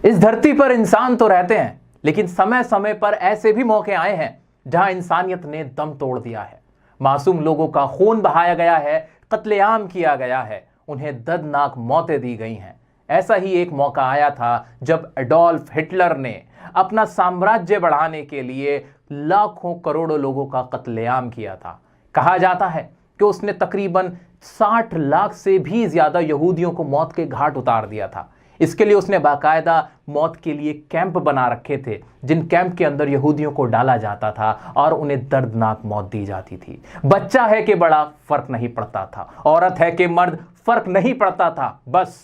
इस धरती पर इंसान तो रहते हैं, लेकिन समय समय पर ऐसे भी मौके आए हैं जहां इंसानियत ने दम तोड़ दिया है। मासूम लोगों का खून बहाया गया है, कत्लेआम किया गया है, उन्हें दर्दनाक मौतें दी गई हैं। ऐसा ही एक मौका आया था जब एडोल्फ हिटलर ने अपना साम्राज्य बढ़ाने के लिए लाखों करोड़ों लोगों का कत्लेआम किया था। कहा जाता है कि उसने तकरीबन 60 लाख से भी ज्यादा यहूदियों को मौत के घाट उतार दिया था। इसके लिए उसने बाकायदा मौत के लिए कैंप बना रखे थे, जिन कैंप के अंदर यहूदियों को डाला जाता था और उन्हें दर्दनाक मौत दी जाती थी। बच्चा है कि बड़ा फर्क नहीं पड़ता था, औरत है कि मर्द फर्क नहीं पड़ता था, बस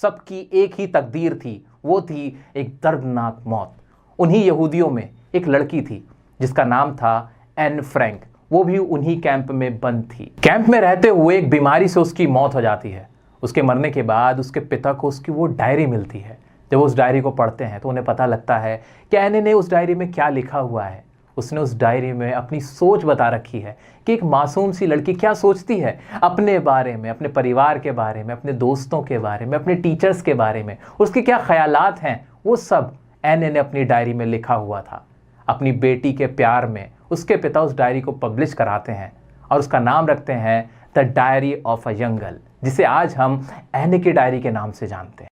सबकी एक ही तकदीर थी, वो थी एक दर्दनाक मौत। उन्हीं यहूदियों में एक लड़की थी जिसका नाम था एन फ्रैंक। वो भी उन्हीं कैंप में बंद थी। कैंप में रहते हुए एक बीमारी से उसकी मौत हो जाती है। उसके मरने के बाद उसके पिता को उसकी वो डायरी मिलती है। जब वो उस डायरी को पढ़ते हैं तो उन्हें पता लगता है कि एने ने उस डायरी में क्या लिखा हुआ है। उसने उस डायरी में अपनी सोच बता रखी है कि एक मासूम सी लड़की क्या सोचती है अपने बारे में, अपने परिवार के बारे में, अपने दोस्तों के बारे में, अपने टीचर्स के बारे में, उसके क्या ख्यालात हैं, वो सब एने ने अपनी डायरी में लिखा हुआ था। अपनी बेटी के प्यार में उसके पिता उस डायरी को पब्लिश कराते हैं और उसका नाम रखते हैं the diary of a young girl, जिसे आज हम एने की डायरी के नाम से जानते हैं।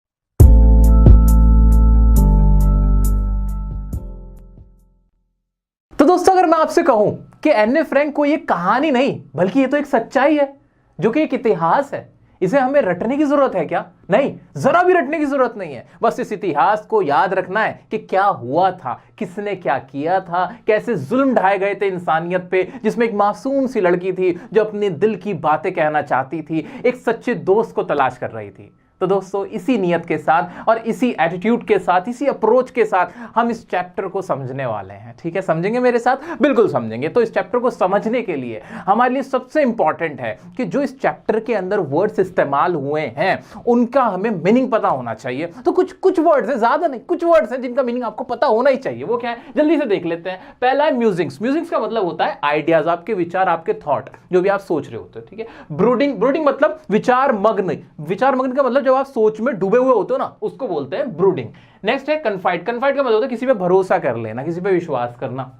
तो दोस्तों, अगर मैं आपसे कहूं कि एने फ्रैंक को ये कहानी नहीं बल्कि ये तो एक सच्चाई है, जो कि एक इतिहास है, इसे हमें रटने की जरूरत है क्या? नहीं, जरा भी रटने की जरूरत नहीं है। बस इस इतिहास को याद रखना है कि क्या हुआ था, किसने क्या किया था, कैसे जुल्म ढाए गए थे इंसानियत पे, जिसमें एक मासूम सी लड़की थी जो अपने दिल की बातें कहना चाहती थी, एक सच्चे दोस्त को तलाश कर रही थी। तो दोस्तों, इसी नियत के साथ और इसी एटीट्यूड के साथ, इसी अप्रोच के साथ हम इस चैप्टर को समझने वाले हैं। ठीक है, समझेंगे मेरे साथ? बिल्कुल समझेंगे। तो इस चैप्टर को समझने के लिए हमारे लिए सबसे इंपॉर्टेंट है कि जो इस चैप्टर के अंदर वर्ड्स इस्तेमाल हुए हैं उनका हमें मीनिंग पता होना चाहिए। तो कुछ वर्ड्स हैं, ज्यादा नहीं, कुछ वर्ड्स हैं जिनका मीनिंग आपको पता होना ही चाहिए। वो क्या है, जल्दी से देख लेते हैं। पहला है म्यूजिक्स। म्यूजिक्स का मतलब होता है आइडियाज, आपके विचार, आपके थॉट, जो भी आप सोच रहे होते हो। ठीक है। ब्रूडिंग, ब्रूडिंग मतलब विचार मग्न। विचार मग्न का मतलब जब आप सोच में डूबे हुए होते हो ना, उसको बोलते हैं ब्रूडिंग। नेक्स्ट है कन्फाइड। कन्फाइड का मतलब होता है किसी पे भरोसा कर लेना, किसी पे विश्वास करना।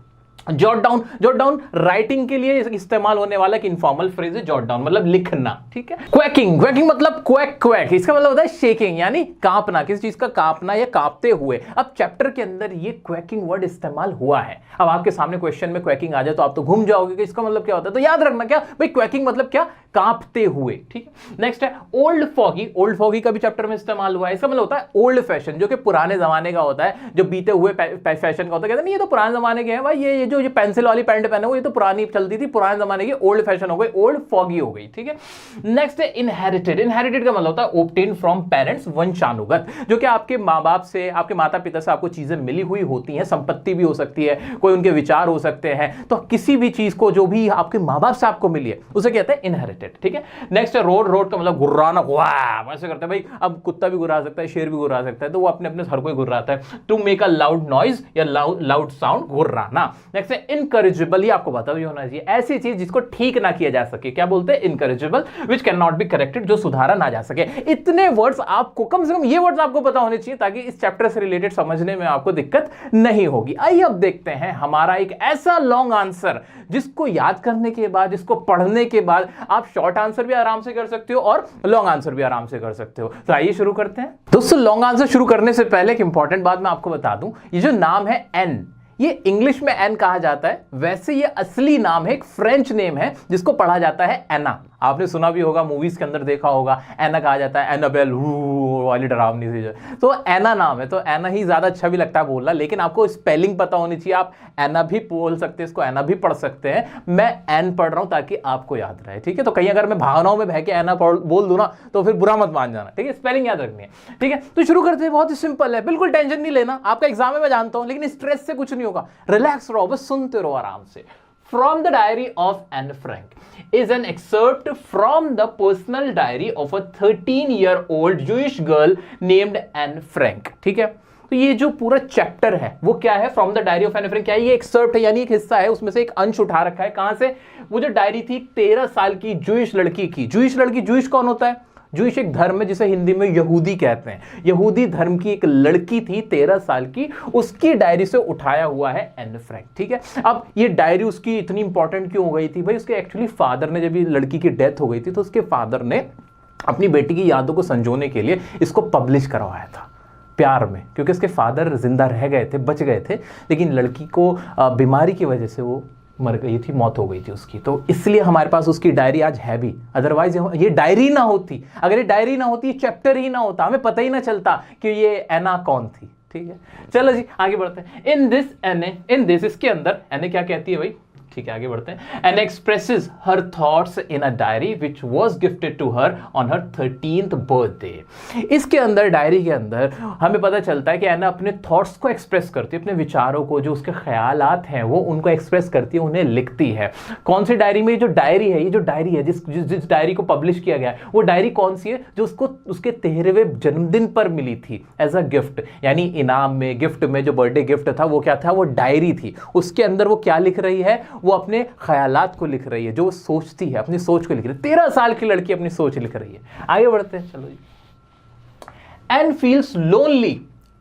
Jot down, jot down writing के लिए इस्तेमाल होने वाला एक इनफॉर्मल फ्रेज है जॉट डाउन, मतलब लिखना। ठीक है। क्वैकिंग, क्वैकिंग मतलब क्वैक क्वैक, इसका मतलब होता है शेकिंग, यानी कांपना, किसी चीज का कांपना या कांपते हुए। अब चैप्टर के अंदर ये क्वैकिंग वर्ड इस्तेमाल हुआ है। अब आपके सामने क्वेश्चन में क्वैकिंग आ जाए तो आप तो घूम जाओगे कि इसका मतलब क्या होता है। तो याद रखना क्या भाई, क्वैकिंग मतलब क्या, कांपते हुए। ठीक है। नेक्स्ट है ओल्ड फॉगी। ओल्ड फॉगी का भी चैप्टर में इस्तेमाल हुआ है। इसका मतलब होता है ओल्ड फैशन, जो कि पुराने जमाने का होता है, जो बीते हुए फैशन का होता है। कहते नहीं, ये तो पुराने जमाने के हैं भाई, ये जो पेंसिल वाली पैंट पहने हुए, ये तो पुरानी चलती थी, पुराने जमाने की, ओल्ड फैशन हो गई, ओल्ड फॉगी हो गई। ठीक है। नेक्स्ट है इनहेरिटेड। इनहेरिटेड का मतलब होता है ऑब्टेन फ्रॉम पेरेंट्स, वंशानुगत, जो कि आपके माँ बाप से, आपके माता पिता से आपको चीजें मिली हुई होती हैं। संपत्ति भी हो सकती है, कोई उनके विचार हो सकते हैं। तो किसी भी चीज को जो भी आपके माँ बाप से आपको मिली है उसे कहते हैं इनहेरिटेड। ठीक है। नेक्स्ट है रोड। रोड का मतलब गुर्राना, वाह ऐसे करते हैं भाई। अब कुत्ता भी गुर्रा सकता है, शेर भी गुर्रा सकता है, तो वो अपने अपने हर कोई गुर्राता है। To make a loud noise या लाउड साउंड, गुर्राना। नेक्स्ट है इनकरेजिबल। ये आपको पता भी होना चाहिए, ऐसी चीज जिसको ठीक ना किया जा सके, क्या बोलते हैं, incorrigible, which can not be corrected, जो सुधारा ना जा सके। इतने वर्ड्स आपको, कम से कम ये वर्ड्स आपको पता होने चाहिए ताकि इस चैप्टर से रिलेटेड समझने में आपको दिक्कत नहीं होगी। आइए अब देखते हैं हमारा एक ऐसा लॉन्ग आंसर जिसको याद करने के बाद, जिसको पढ़ने के बाद आप शॉर्ट आंसर भी आराम से कर सकते हो और लॉन्ग आंसर भी आराम से कर सकते हो। तो आइए शुरू करते हैं। दोस्तों, लॉन्ग आंसर शुरू करने से पहले एक इंपॉर्टेंट बात मैं आपको बता दूं। ये जो नाम है एन, ये इंग्लिश में एन कहा जाता है, वैसे ये असली नाम है, एक फ्रेंच नेम है जिसको पढ़ा जाता है एना। आपने सुना भी होगा, मूवीज के अंदर देखा होगा, एना कहा जाता है, एनाबेल वाली डरावनी सी। तो एना नाम है, तो एना ही ज्यादा अच्छा भी लगता है बोलना, लेकिन आपको स्पेलिंग पता होनी चाहिए। आप एना भी बोल सकते हैं, इसको एना भी पढ़ सकते हैं। मैं एन पढ़ रहा हूं ताकि आपको याद रहे। ठीक है। तो कहीं अगर मैं भावनाओं में बह के एना बोल दूं ना तो फिर बुरा मत मान जाना। ठीक है, स्पेलिंग याद रखनी है। ठीक है। तो शुरू करते हैं। बहुत ही सिंपल है, बिल्कुल टेंशन नहीं लेना। आपका एग्जाम है मैं जानता हूं, लेकिन स्ट्रेस से कुछ नहीं होगा। रिलैक्स रहो, बस सुनते रहो आराम से। From the Diary of Anne Frank is an excerpt from the personal diary of a 13-year-old Jewish girl named Anne Frank. ठीक है। तो ये जो पूरा चैप्टर है वो क्या है, from the diary of Anne Frank, क्या है, ये एक्सर्प्ट है, यानी एक हिस्सा है, उसमें से एक अंश उठा रखा है। कहां से? वो जो डायरी थी 13 साल की जूइश लड़की की। जूइश लड़की, जूइश कौन होता है? जूइश एक धर्म है जिसे हिंदी में यहूदी कहते हैं। यहूदी धर्म की एक लड़की थी 13 साल की, उसकी डायरी से उठाया हुआ है एन फ्रैंक, ठीक है। अब ये डायरी उसकी इतनी इंपॉर्टेंट क्यों हो गई थी भाई? उसके एक्चुअली फादर ने, जब ये लड़की की डेथ हो गई थी तो उसके फादर ने अपनी बेटी की यादों को संजोने के लिए इसको पब्लिश करवाया था प्यार में, क्योंकि उसके फादर जिंदा रह गए थे, बच गए थे, लेकिन लड़की को बीमारी की वजह से वो मर गई थी, मौत हो गई थी उसकी। तो इसलिए हमारे पास उसकी डायरी आज है भी, अदरवाइज ये डायरी ना होती, अगर ये डायरी ना होती, ये चैप्टर ही ना होता, हमें पता ही ना चलता कि ये एना कौन थी, ठीक है। चलो जी आगे बढ़ते हैं। इन दिस इसके अंदर एने क्या कहती है भाई? ठीक है आगे बढ़ते हैं। Anne expresses her thoughts in a diary which was gifted to her on her 13th birthday. इसके अंदर, डायरी के अंदर हमें पता चलता है कि एना अपने थॉट्स को एक्सप्रेस करती है, अपने विचारों को, जो उसके ख्यालात हैं वो उनको एक्सप्रेस करती है, उन्हें लिखती है। कौन सी डायरी में? ये जो डायरी है, ये जो डायरी है जिस डायरी को पब्लिश किया गया है, वो डायरी कौन सी है? जो उसको उसके 13वें जन्मदिन पर मिली थी एज अ गिफ्ट, यानी इनाम में, गिफ्ट में जो बर्थडे गिफ्ट था वो क्या था? वो डायरी थी। उसके अंदर वो क्या लिख रही है? वो अपने ख्यालात को लिख रही है, जो वो सोचती है, अपनी सोच को लिख रही है। 13 साल की लड़की अपनी सोच लिख रही है। आगे बढ़ते हैं, चलो जी। Anne feels lonely.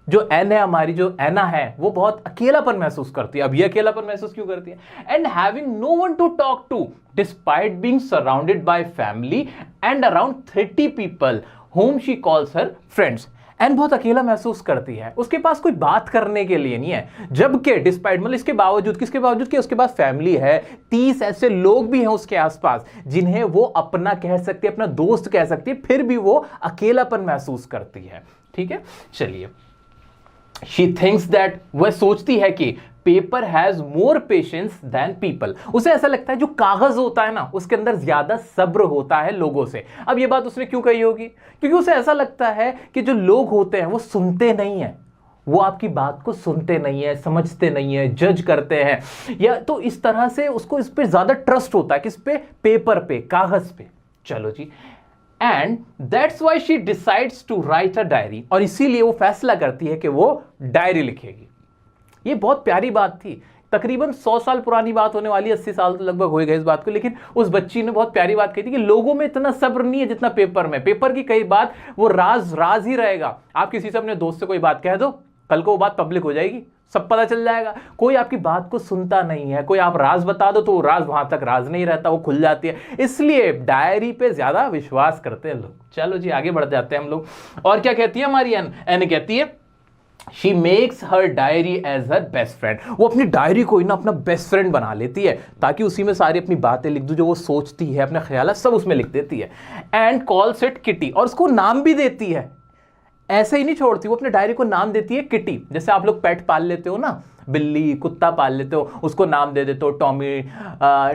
जो एन है हमारी, जो एना है, वो बहुत अकेलापन महसूस करती है। अब ये अकेलापन महसूस क्यों करती है? And having no one to talk to despite being surrounded by family and around 30 people whom she calls her friends। Anne बहुत अकेला महसूस करती है, उसके पास कोई बात करने के लिए नहीं है, जबकि डिस्पाइट मतलब इसके बावजूद, किसके बावजूद कि उसके पास फैमिली है, 30 ऐसे लोग भी हैं उसके आसपास जिन्हें वो अपना कह सकती है, अपना दोस्त कह सकती है, फिर भी वो अकेलापन महसूस करती है, ठीक है। चलिए, शी थिंक्स दैट, वह सोचती है कि paper has more patience than people. उसे ऐसा लगता है जो कागज होता है ना, उसके अंदर ज्यादा सब्र होता है लोगों से। अब ये बात उसने क्यों कही होगी? क्योंकि उसे ऐसा लगता है कि जो लोग होते हैं वो सुनते नहीं है, वो आपकी बात को सुनते नहीं है, समझते नहीं है, जज करते हैं, या तो इस तरह से उसको इस पे ज्यादा ट्रस्ट होता है, किस पे? पेपर पे, कागज पे। चलो जी, and that's why she decides to write a diary. और इसीलिए वो फैसला करती है कि वो डायरी लिखेगी। ये बहुत प्यारी बात थी, तकरीबन 100 साल पुरानी बात होने वाली, 80 साल तो लगभग हो गए इस बात को, लेकिन उस बच्ची ने बहुत प्यारी बात कही थी कि लोगों में इतना सब्र नहीं है जितना पेपर में। पेपर की कई बात वो राज ही रहेगा। आप किसी से अपने दोस्त से कोई बात कह दो, कल को वो बात पब्लिक हो जाएगी, सब पता चल जाएगा। कोई आपकी बात को सुनता नहीं है, कोई आप राज बता दो तो वो राज वहां तक राज नहीं रहता, वो खुल जाती है। इसलिए डायरी पे ज्यादा विश्वास करते हैं लोग। चलो जी आगे बढ़ जाते हैं हम लोग। और क्या कहती है हमारी एन कहती है, She makes her diary as her best friend। वो अपनी डायरी को ही ना अपना बेस्ट फ्रेंड बना लेती है, ताकि उसी में सारी अपनी बातें लिख दूं, जो वो सोचती है, अपने ख्याल सब उसमें लिख देती है। एंड कॉल्स इट किटी, और उसको नाम भी देती है। ऐसे ही नहीं छोड़ती, वो अपने डायरी को नाम देती है किटी। जैसे आप लोग पेट पाल लेते हो ना, बिल्ली कुत्ता पाल लेते हो, उसको नाम दे देते हो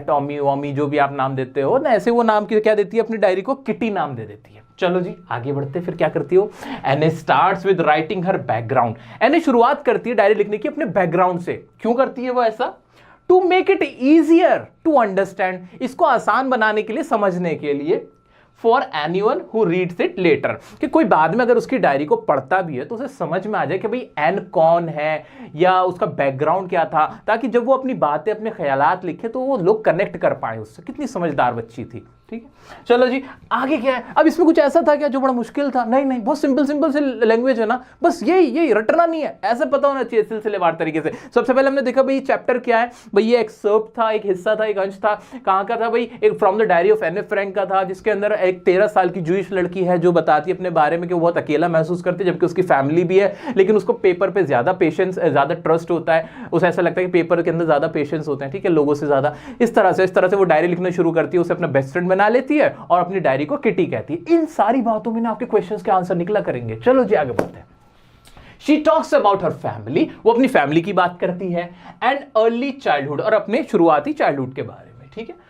टॉमी वॉमी, जो भी आप नाम देते हो ना, ऐसे वो नाम की क्या देती है? अपनी डायरी को किटी नाम दे देती है। चलो जी आगे बढ़ते, फिर क्या करती हो? एने starts with writing her background. एने शुरुआत करती है डायरी लिखने की अपने बैकग्राउंड से। क्यों करती है वो ऐसा? To make it easier to understand, इसको आसान बनाने के लिए, समझने के लिए। For anyone who reads it later, कि कोई बाद में अगर उसकी डायरी को पढ़ता भी है तो उसे समझ में आ जाए कि भाई एन कौन है या उसका बैकग्राउंड क्या था, ताकि जब वो अपनी बातें, अपने ख्यालात लिखे तो वो लोग कनेक्ट कर पाए उससे। कितनी समझदार बच्ची थी, ठीक है। चलो जी आगे क्या है? अब इसमें कुछ ऐसा था क्या जो बड़ा मुश्किल था? नहीं, बहुत सिंपल से लैंग्वेज है ना, बस यही रटना नहीं है, ऐसे पता होना चाहिए सिलसिलेवार तरीके से। सबसे पहले हमने देखा भाई चैप्टर क्या है, भाई ये एक्सर्प्ट था, एक हिस्सा था, एक अंश था। कहाँ का था भाई? एक from the diary of Anne Frank का था, जिसके अंदर एक 13 साल की जूइश लड़की है जो बताती है अपने बारे में कि वो बहुत अकेला महसूस करती है, जबकि उसकी फैमिली भी है, लेकिन उसको पेपर पे ज्यादा पेशेंस, ज्यादा ट्रस्ट होता है। उसे ऐसा लगता है कि पेपर के अंदर ज्यादा पेशेंस होते हैं, ठीक है, लोगों से ज्यादा। इस तरह से वो डायरी लिखना शुरू करती है, उसे अपना बेस्ट फ्रेंड बना लेती है और अपनी डायरी को किटी कहती है। इन सारी बातों में ना आपके क्वेश्चंस के आंसर निकला करेंगे। चलो जी आगे बढ़ते हैं। She talks about her family, वो अपनी फैमिली की बात करती है, एंड अर्ली चाइल्डहुड, और अपने शुरुआती चाइल्डहुड के बारे में, ठीक है।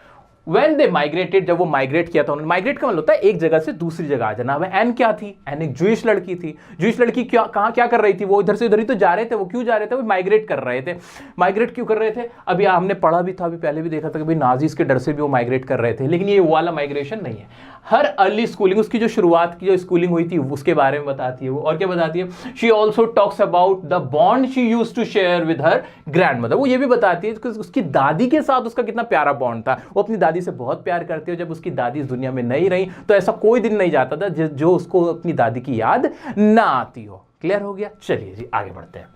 When they migrated, जब वो माइग्रेट किया था, उन्होंने, माइग्रेट का मतलब होता है एक जगह से दूसरी जगह आ जाना। एन क्या थी? एन एक जूइश लड़की थी। जूइश लड़की क्या कर रही थी? वो इधर से उधर ही तो जा रहे थे। वो क्यों जा रहे थे? वो माइग्रेट कर रहे थे। माइग्रेट क्यों कर रहे थे? अभी हमने पढ़ा भी था, अभी पहले भी देखा था कि भाई नाजीज के डर से भी वो माइग्रेट कर रहे थे, लेकिन ये वाला माइग्रेशन नहीं है। हर अर्ली स्कूलिंग, उसकी जो शुरुआत की जो स्कूलिंग हुई थी उसके बारे में बताती है वो। और क्या बताती है? She also talks about the bond she used to share with her grandmother. वो ये भी बताती है कि उसकी दादी के साथ उसका कितना प्यारा बॉन्ड था। वो अपनी दादी दादी से बहुत प्यार करती है, जब उसकी दादी इस दुनिया में नहीं रही तो ऐसा कोई दिन नहीं जाता था जो उसको अपनी दादी की याद ना आती हो। क्लियर हो गया? चलिए जी आगे बढ़ते हैं।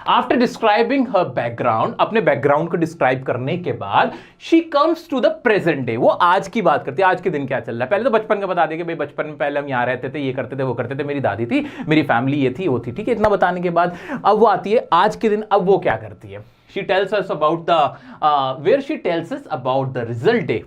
आफ्टर डिस्क्राइबिंग हर बैकग्राउंड, अपने बैकग्राउंड को डिस्क्राइब करने के बाद she comes to the present day, वो आज की बात करती है, आज के दिन क्या चल रहा है। पहले तो बचपन का बता देगा, भाई बचपन में पहले हम यहाँ रहते थे, ये करते थे, वो करते थे, मेरी दादी थी, मेरी फैमिली ये थी, वो थी, ठीक है। इतना बताने के बाद अब वो आती है आज के दिन, अब वो क्या करती है। She tells us about the where she tells us about the result day,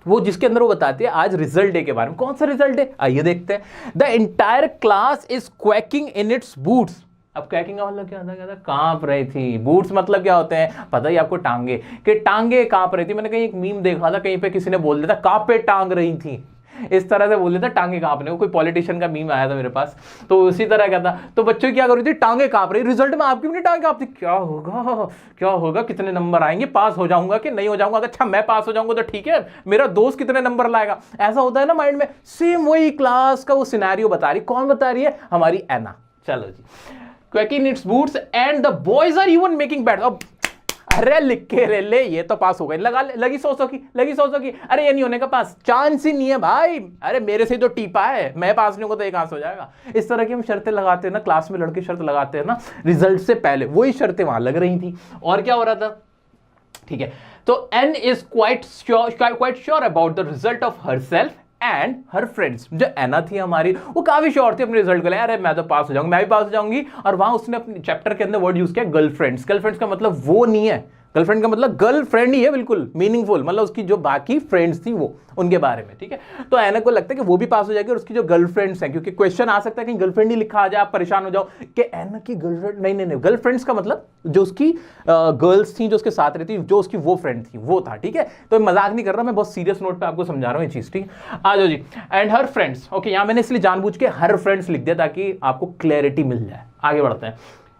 वो जिसके अंदर वो बताती है आज रिजल्ट डे के बारे में। कौन सा रिजल्ट डे, आइए देखते हैं। The entire class is quaking in its boots. अब क्वैकिंग का मतलब क्या होता है, कांप रही थी। बूट्स मतलब क्या होते हैं पता ही आपको, टांगे, कि टांगे कांप रही थी। मैंने कहीं एक मीम देखा था, कहीं पे किसी ने बोल दिया था कांपे टांग रही थी, इस तरह से बोल देता टांगे कांपने को। कोई पॉलिटिशियन का मीम आया था मेरे पास, तो उसी तरह का था। तो बच्चों क्या कर रही थी, टांगे कांप रही। रिजल्ट में आपकी भी नहीं टांगे कांपती, क्या होगा क्या होगा, कितने नंबर आएंगे, पास हो जाऊंगा कि नहीं हो जाऊंगा। अच्छा मैं पास हो जाऊंगा तो ठीक है, मेरा दोस्त कितने नंबर लाएगा, ऐसा होता है ना माइंड में। सेम वही क्लास का वो सिनेरियो बता रही। कौन बता रही है, हमारी एना। चलो जी, quaking its boots and the boys are even making bets. अब अरे लिख के ले ये तो पास हो गए, लगी सौ की, अरे ये नहीं होने का पास, चांस ही नहीं है भाई, अरे मेरे से तो टीपा है, मैं पास नहीं होगा तो ये कहां से हो जाएगा। इस तरह की हम शर्तें लगाते हैं ना, क्लास में लड़के शर्त लगाते हैं ना रिजल्ट से पहले, वही शर्तें वहां लग रही थी। और क्या हो रहा था, ठीक है। तो Anne is quite sure about the result of herself and her friends. जो एना थी हमारी, वो काफी श्योर थी अपने रिजल्ट को, अरे मैं तो पास हो जाऊंगी, मैं भी पास हो जाऊंगी। और वहां उसने अपने चैप्टर के अंदर वर्ड यूज किया गर्लफ्रेंड्स। गर्लफ्रेंड्स का मतलब वो नहीं है, गर्लफ्रेंड का मतलब गर्लफ्रेंड ही है, बिल्कुल मीनिंगफुल, मतलब उसकी जो बाकी फ्रेंड्स थी वो, उनके बारे में, ठीक है। तो एना को लगता है कि वो भी पास हो जाएगी और उसकी जो गर्लफ्रेंड्स हैं, क्योंकि क्वेश्चन आ सकता है कहीं गर्लफ्रेंड ही लिखा आ जाए, आप परेशान हो जाओ कि एना की गर्लफ्रेंड, नहीं, गर्लफ्रेंड्स का मतलब जो उसकी गर्ल्स थी, जो उसके साथ रहती, जो उसकी वो फ्रेंड थी, वो था, ठीक है। तो मजाक नहीं कर रहा, मैं बहुत सीरियस नोट पे आपको समझा रहा हूँ ये चीज, ठीक है। आ जाओ जी। एंड हर फ्रेंड्स, ओके, यहां मैंने इसलिए जानबूझ के हर फ्रेंड्स लिख दिया ताकि आपको क्लैरिटी मिल जाए। आगे बढ़ते हैं।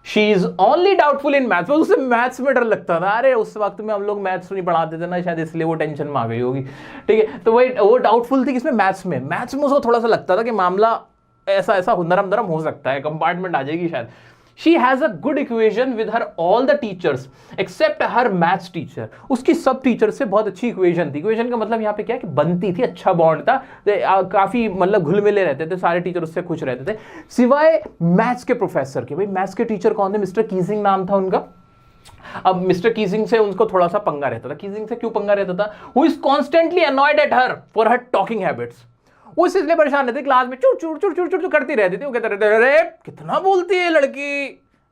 She is only doubtful in maths, उसे मैथ्स में डर लगता था। अरे उस वक्त में हम लोग मैथ्स नहीं पढ़ाते थे ना, शायद इसलिए वो टेंशन में आ गई होगी, ठीक है। तो वो डाउटफुल थी किसमें, मैथ्स में उसको थोड़ा सा लगता था कि मामला ऐसा नरम हो सकता है, कंपार्टमेंट आ जाएगी शायद। She has a good equation with her all the teachers except her maths teacher। उसकी सब टीचर से बहुत अच्छी इक्वेशन थी। इक्वेशन का मतलब यहाँ पे क्या है कि बनती थी, अच्छा बॉन्ड था, काफी मतलब घुल मिले रहते थे, सारे टीचर उससे खुश रहते थे सिवाय मैथ्स के प्रोफेसर के। भाई मैथ्स के टीचर कौन थे, मिस्टर कीजिंग नाम था उनका। अब मिस्टर कीजिंग से उनको थोड़ा सा पंगा रहता था। कीजिंग से क्यों पंगा रहता था, who is constantly annoyed at her for her talking habits। वो इसलिए परेशान रहते, क्लास में चुर करती रहती थी। वो कहते रहते, अरे कितना बोलती है लड़की,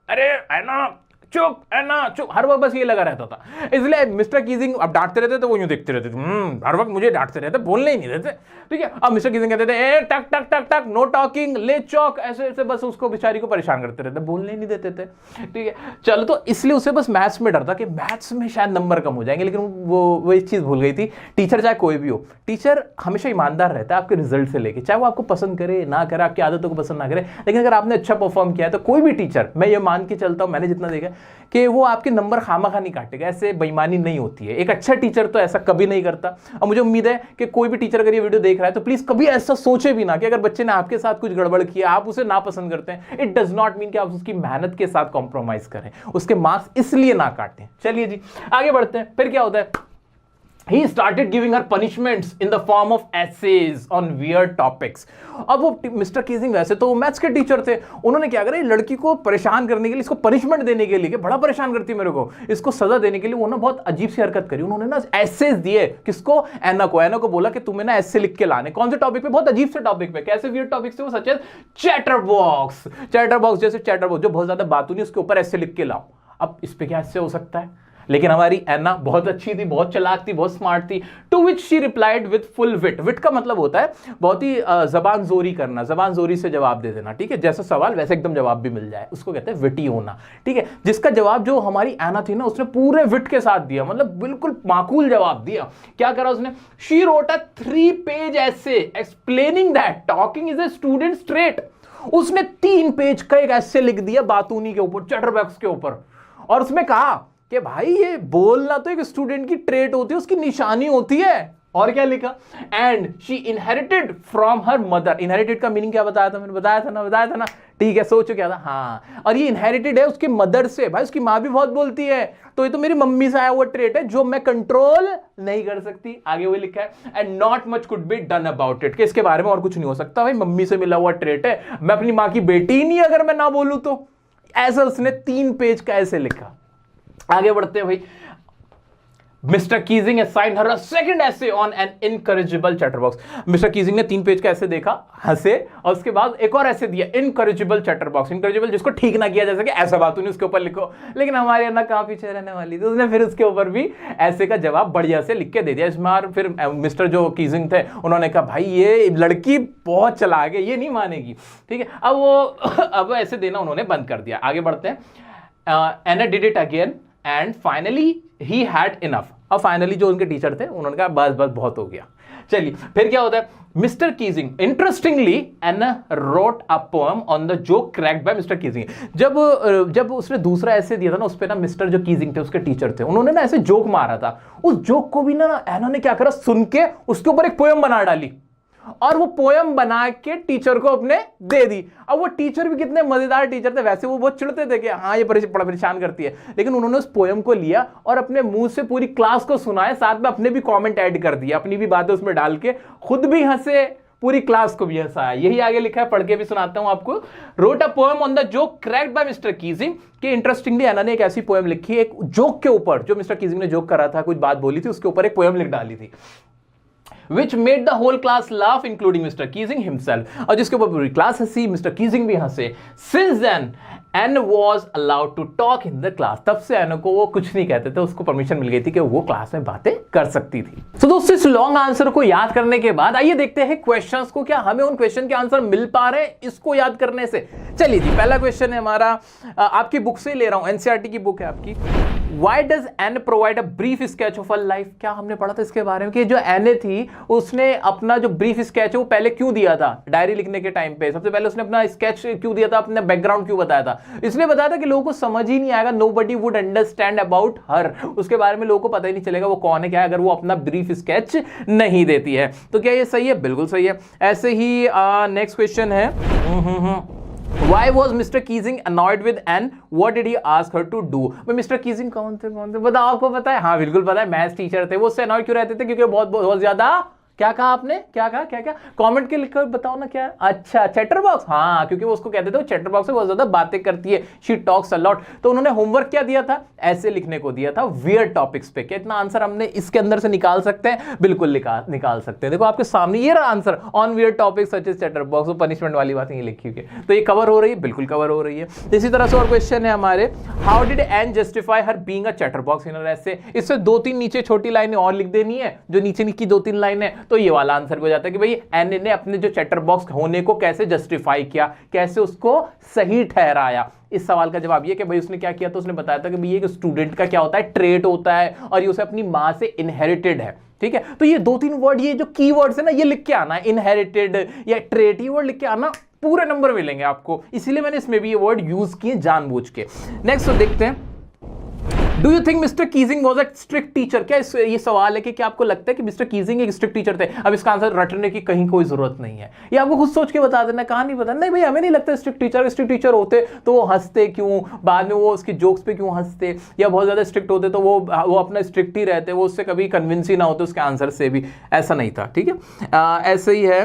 अरे है ना चुप, है ना चुप, हर वक्त बस ये लगा रहता था। इसलिए मिस्टर कीजिंग अब डांटते रहते तो वो यूं देखते रहते थे, हर वक्त मुझे डांटते रहते, बोलने ही नहीं देते, ठीक है। अब मिस्टर कीजिंग कहते थे ए टक टक टक टक, नो टॉकिंग, ले चौक, ऐसे ऐसे बस उसको बेचारी को परेशान करते रहते, बोलने ही नहीं देते थे, ठीक है। चलो, तो इसलिए उसे बस मैथ्स में डर था कि मैथ्स में शायद नंबर कम हो जाएंगे। लेकिन वो एक चीज भूल गई थी, टीचर चाहे कोई भी हो, टीचर हमेशा ईमानदार रहता है आपके रिजल्ट से लेके, चाहे वो आपको पसंद करे ना करे, आपकी आदतों को पसंद ना करे। लेकिन अगर आपने अच्छा परफॉर्म किया है तो कोई भी टीचर, मैं ये मान के चलता हूं, मैंने जितना देखा कि वो आपके नंबर खामखा नहीं काटेगा, ऐसे बेईमानी नहीं होती है। एक अच्छा टीचर तो ऐसा कभी नहीं करता। और मुझे उम्मीद है कि कोई भी टीचर अगर ये वीडियो देख रहा है तो प्लीज कभी ऐसा सोचे भी ना कि अगर बच्चे ने आपके साथ कुछ गड़बड़ किया, आप उसे ना पसंद करते हैं, इट डज नॉट मीन कि आप उसकी मेहनत के साथ कॉम्प्रोमाइज करें, उसके मार्क्स इसलिए ना काटें। चलिए जी आगे बढ़ते हैं। फिर क्या होता है, He started giving her punishments in the form of essays on weird topics। अब वो मिस्टर कीजिंग वैसे तो मैथ्स के टीचर थे, उन्होंने क्या करा, लड़की को परेशान करने के लिए, इसको पनिशमेंट देने के लिए, कि बड़ा परेशान करती है मेरे को, इसको सजा देने के लिए वो ना बहुत अजीब सी हरकत करी। उन्होंने ना एसेज दिए, किसको, एना को बोला कि तुम्हें ना ऐसे लिख के लाने। कौन से टॉपिक पे, बहुत अजीब से टॉपिक पे। कैसे वियर्ड टॉपिक से, वो सच है चैटर बॉक्स जैसे चैटर बॉक्स जो बहुत ज्यादा बात नहीं, उसके ऊपर ऐसे लिख के लाओ। अब इस पे क्या ऐसे हो सकता है, लेकिन हमारी एना बहुत अच्छी थी, बहुत चालाक थी, बहुत स्मार्ट थी। To which she replied with full wit. Wit का मतलब होता है बहुत ही जबान जोरी करना, जबान जोरी से जवाब दे देना, ठीक है। जैसा सवाल वैसे एकदम जवाब भी मिल जाए, उसको कहते हैं विटी होना, ठीक है। जिसका जवाब जो हमारी एना थी ना, उसने पूरे विट के साथ दिया, मतलब बिल्कुल माकूल जवाब दिया। क्या करा उसने, शी रोट अ 3 पेज ऐसे explaining that talking is a student trait. उसने 3 पेज का एक ऐसे लिख दिया बातूनी के ऊपर, चैटरबॉक्स के ऊपर, और उसमें कहा कि भाई ये बोलना तो एक स्टूडेंट की ट्रेट होती है, उसकी निशानी होती है, और क्या लिखा, and she inherited from her mother. Inherited का मीनिंग क्या बताया था मैंने, बताया था ना, ठीक है, सोचो क्या था, हाँ, और ये इनहेरिटेड है उसकी मदर से। भाई उसकी माँ भी बहुत बोलती है, तो ये तो मेरी मम्मी से आया हुआ ट्रेट है जो मैं कंट्रोल नहीं कर सकती। आगे वही लिखा है, and not much could be done about it, कि इसके बारे में और कुछ नहीं हो सकता, भाई मम्मी से मिला हुआ ट्रेट है, मैं अपनी माँ की बेटी ही नहीं अगर मैं ना बोलूं तो। ऐसा उसने 3 पेज का ऐसे लिखा। आगे बढ़ते हैं भाई, mister Keesing assigned her a second essay on an incorrigible chatterbox. Mister Keesing ने 3 पेज का ऐसे देखा, हंसे, और उसके बाद एक और ऐसे दिया, इनकरेजिबल चैटरबॉक्स। इनकरेजिबल जिसको ठीक ना किया जा सके, ऐसा बात नहीं उसके ऊपर लिखो, लेकिन हमारे अन्ना कहां पीछे रहने वाली थी, उसने फिर उसके ऊपर भी ऐसे का जवाब बढ़िया से लिख के दे दिया। इसमें फिर मिस्टर जो कीजिंग थे उन्होंने कहा भाई ये लड़की बहुत चलाक है, ये नहीं मानेगी, ठीक है। अब वो अब ऐसे देना उन्होंने बंद कर दिया। आगे बढ़ते हैं, Anne did it again and finally he had enough. अब फाइनली जो उनके टीचर थे उन्होंने कहा बस बस बहुत हो गया। चलिए फिर क्या होता है, Mr Keesing interestingly Anna wrote a poem on the joke cracked by Mr Keesing. जब उसने दूसरा ऐसे दिया था ना, उस पे ना मिस्टर जो कीजिंग थे उसके टीचर थे, उन्होंने ना ऐसे जोक मारा था, उस जोक को भी ना एना ने क्या करा, सुन के उसके ऊपर एक पोएम बना डाली, और वो पोएम बना के टीचर को अपने दे दी। अब वो टीचर भी कितने मजेदार टीचर थे, वैसे वो बहुत चिढ़ते थे कि हाँ ये बड़ा परेशान करती है, लेकिन उन्होंने उस पोएम को लिया और अपने मुंह से पूरी क्लास को सुनाया, साथ में अपने भी कमेंट ऐड कर दिया, अपनी भी बातें उसमें डाल के, खुद भी हंसे, पूरी क्लास को भी हंसाया। यही आगे लिखा है, पढ़ के भी सुनाता हूं आपको। Wrote a poem on the joke cracked by Mr Keesing, कि इंटरेस्टिंगली एना ने एक ऐसी पोएम लिखी, एक जोक के ऊपर, जो मिस्टर कीजिंग ने जोक करा था, कुछ बात बोली थी, उसके ऊपर एक पोएम लिख डाली थी, which made the whole class laugh including Mr. Keesing himself, और जिसके ऊपर पूरी क्लास हंसी, मिस्टर कीजिंग भी हंसे। Since then Anne was allowed to talk in the class, तब से एन को वो कुछ नहीं कहते थे, उसको परमिशन मिल गई थी कि वो क्लास में बातें कर सकती थी। तो दोस्तों इस लॉन्ग आंसर को याद करने के बाद आइए देखते हैं क्वेश्चंस को, क्या हमें उन क्वेश्चन के आंसर मिल पा रहे हैं इसको याद करने से। चलिए जी, पहला क्वेश्चन है हमारा, आपकी बुक से ले रहा हूं, एनसीईआरटी की बुक है आपकी। Why does Anne provide a brief sketch of her life? क्या हमने पढ़ा था इसके बारे में कि जो एने थी उसने अपना जो ब्रीफ स्केच है वो पहले क्यों दिया था डायरी लिखने के टाइम पे, सबसे पहले उसने अपना स्केच क्यों दिया था, अपना बैकग्राउंड क्यों बताया था, इसलिए बताया था कि लोगों को समझ ही नहीं आएगा, nobody would understand about her, उसके बारे में लोगों को पता ही नहीं चलेगा वो कौन है क्या है अगर वो अपना ब्रीफ स्केच नहीं देती है। तो क्या ये सही है? बिल्कुल सही है। ऐसे ही नेक्स्ट क्वेश्चन है, Why was Mr. Keesing annoyed with Anne? What did he ask her to do? भाई मिस्टर कीजिंग कौन थे बताओ, आपको पता है? हाँ बिल्कुल पता है, मैथ्स टीचर थे। वो उससे अनॉयड क्यों रहते थे? क्योंकि बहुत ज्यादा, क्या कहा आपने, क्या कमेंट के लिखकर बताओ ना, क्या? अच्छा, चैटर बॉक्स, हाँ, क्योंकि वो उसको कहते थे चैटर बॉक्स से बहुत ज्यादा बातें करती है, शी टॉक्स अ लॉट। तो उन्होंने होमवर्क क्या दिया था? ऐसे लिखने को दिया था वियर्ड टॉपिक्स पे। क्या इतना आंसर हमने इसके अंदर से निकाल सकते हैं? बिल्कुल निकाल सकते हैं। देखो आपके सामने ये रहा answer, on weird topics such as chatterbox. वो पनिशमेंट वाली बात नहीं लिखी हुई है, तो ये कवर हो रही है, बिल्कुल कवर हो रही है। इसी तरह से और क्वेश्चन है हमारे, how did an justify her being a chatter box in ऐसे। इससे 2-3 नीचे छोटी लाइनें और लिख देनी है, जो नीचे की 2-3 लाइनें, तो ये वाला आंसर हो जाता है कि भाई एन ने अपने जो चैटर बॉक्स होने को कैसे जस्टिफाई किया, कैसे उसको सही ठहराया। इस सवाल का जवाब ये कि भाई उसने क्या किया, तो उसने बताया था कि भाई ये स्टूडेंट का क्या होता है, ट्रेट होता है, और ये उसे अपनी मां से इनहेरिटेड है। ठीक है, तो ये 2-3 वर्ड, ये जो की वर्ड्स है ना, ये लिख के आना, इनहेरिटेड या ट्रेट, ये वर्ड लिख के आना, पूरे नंबर मिलेंगे आपको। इसीलिए मैंने इसमें भी ये वर्ड यूज किए जानबूझ के। नेक्स्ट देखते हैं, do you think mister Keesing was a strict teacher? क्या ये सवाल है कि क्या आपको लगता है कि मिस्टर कीजिंग एक स्ट्रिक्ट टीचर थे? अब इसका आंसर रटने की कहीं कोई जरूरत नहीं है, ये आपको खुद सोच के बता देना, कहां नहीं बता। नहीं भाई, हमें नहीं लगता स्ट्रिक्ट टीचर होते तो वो हंसते क्यों, बाद में वो उसकी जोक्स पे क्यों हंसते, या बहुत ज्यादा स्ट्रिक्ट होते तो वो अपना स्ट्रिक्ट ही रहते, वो उससे कभी कन्विंस ही ना होते उसके आंसर से भी, ऐसा नहीं था। ठीक है, ऐसे ही है।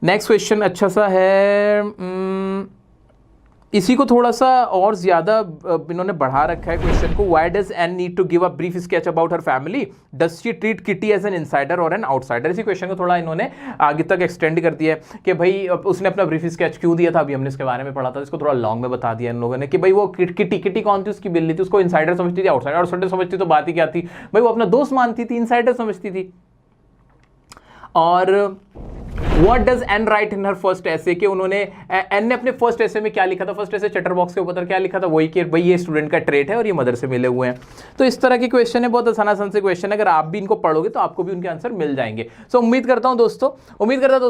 नेक्स्ट क्वेश्चन अच्छा सा है, इसी को थोड़ा सा और ज्यादा इन्होंने बढ़ा रखा है क्वेश्चन को। Why does Anne need to give a brief sketch about her family? Does she treat Kitty as an insider और एन आउटसाइडर? इसी क्वेश्चन को थोड़ा इन्होंने आगे तक एक्सटेंड कर दिया है कि भाई उसने अपना ब्रीफ स्केच क्यों दिया था, अभी हमने इसके बारे में पढ़ा था, इसको थोड़ा लॉन्ग में बता दिया इन लोगों ने कि भाई वो किटी कौन थी, उसकी बिल्ली थी, उसको इनसाइडर समझती थी, आउटसाइडर समझती तो बात ही क्या थी भाई, वो अपना दोस्त मानती थी, इनसाइडर समझती थी। और what does N right in her first ऐसे, कि उन्होंने एन ने अपने फर्स्ट ऐसे में क्या लिखा था, फर्स्ट ऐसे चैटर बॉक्स के ऊपर क्या लिखा था, वही कि भाई ये स्टूडेंट का ट्रेट है और ये मदर से मिले हुए हैं। तो इस तरह के क्वेश्चन है, बहुत आसान से क्वेश्चन है, अगर आप भी इनको पढ़ोगे तो आपको भी उनके आंसर मिल जाएंगे। सो उम्मीद करता हूं दोस्तों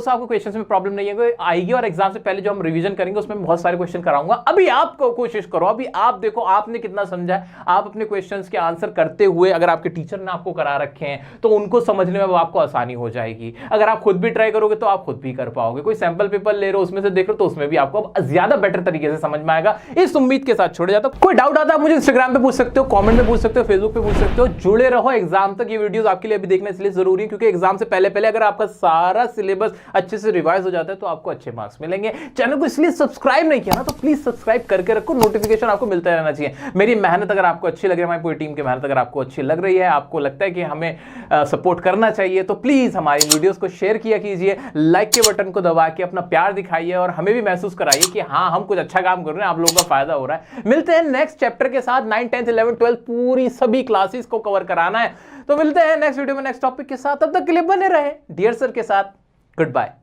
आपको क्वेश्चन में प्रॉब्लम नहीं है आएगी, और एग्जाम से पहले जो हम रिवीजन करेंगे उसमें बहुत सारे क्वेश्चन कराऊंगा। अभी आपको कोशिश करो, अभी आप देखो आपने कितना समझा है, आप अपने क्वेश्चंस के आंसर करते हुए, अगर आपके टीचर ने आपको करा रखे हैं तो उनको समझने में आपको आसानी हो जाएगी। अगर आप खुद भी ट्राई करोगे तो आप खुद भी कर पाओगे। कोई सैंपल पेपर ले रहे हो उसमें से देख रहे हो तो उसमें भी आपको अब ज्यादा बेटर तरीके से समझ में आएगा, इस उम्मीद के साथ छोड़ जाता हूं। कोई डाउट आता है आप मुझे इंस्टाग्राम पे पूछ सकते हो, कमेंट में पूछ सकते हो, फेसबुक पे पूछ सकते हो। जुड़े रहो एग्जाम तक, ये वीडियोस आपके लिए अभी देखना इसलिए जरूरी है क्योंकि एग्जाम से पहले अगर आपका सारा सिलेबस अच्छे से रिवाइज हो जाता है तो आपको अच्छे मार्क्स मिलेंगे। चैनल को इसलिए सब्सक्राइब नहीं किया ना तो प्लीज सब्सक्राइब करके रखो, नोटिफिकेशन आपको मिलता रहना चाहिए। मेरी मेहनत अगर आपको अच्छी लग रही है, हमारी पूरी टीम की मेहनत अगर आपको अच्छी लग रही है, आपको लगता है कि हमें सपोर्ट करना चाहिए, तो प्लीज हमारी वीडियोस को शेयर किया कीजिए, लाइक के बटन को दबा के अपना प्यार दिखाइए और हमें भी महसूस कराइए कि हाँ हम कुछ अच्छा काम कर रहे हैं, आप लोगों का फायदा हो रहा है। मिलते हैं नेक्स्ट चैप्टर के साथ, 9, 10, 11, 12 पूरी सभी क्लासेस को कवर कराना है। तो मिलते हैं नेक्स्ट वीडियो में नेक्स्ट टॉपिक के साथ, तब तक के लिए बने रहे डियर सर के साथ। Good bye.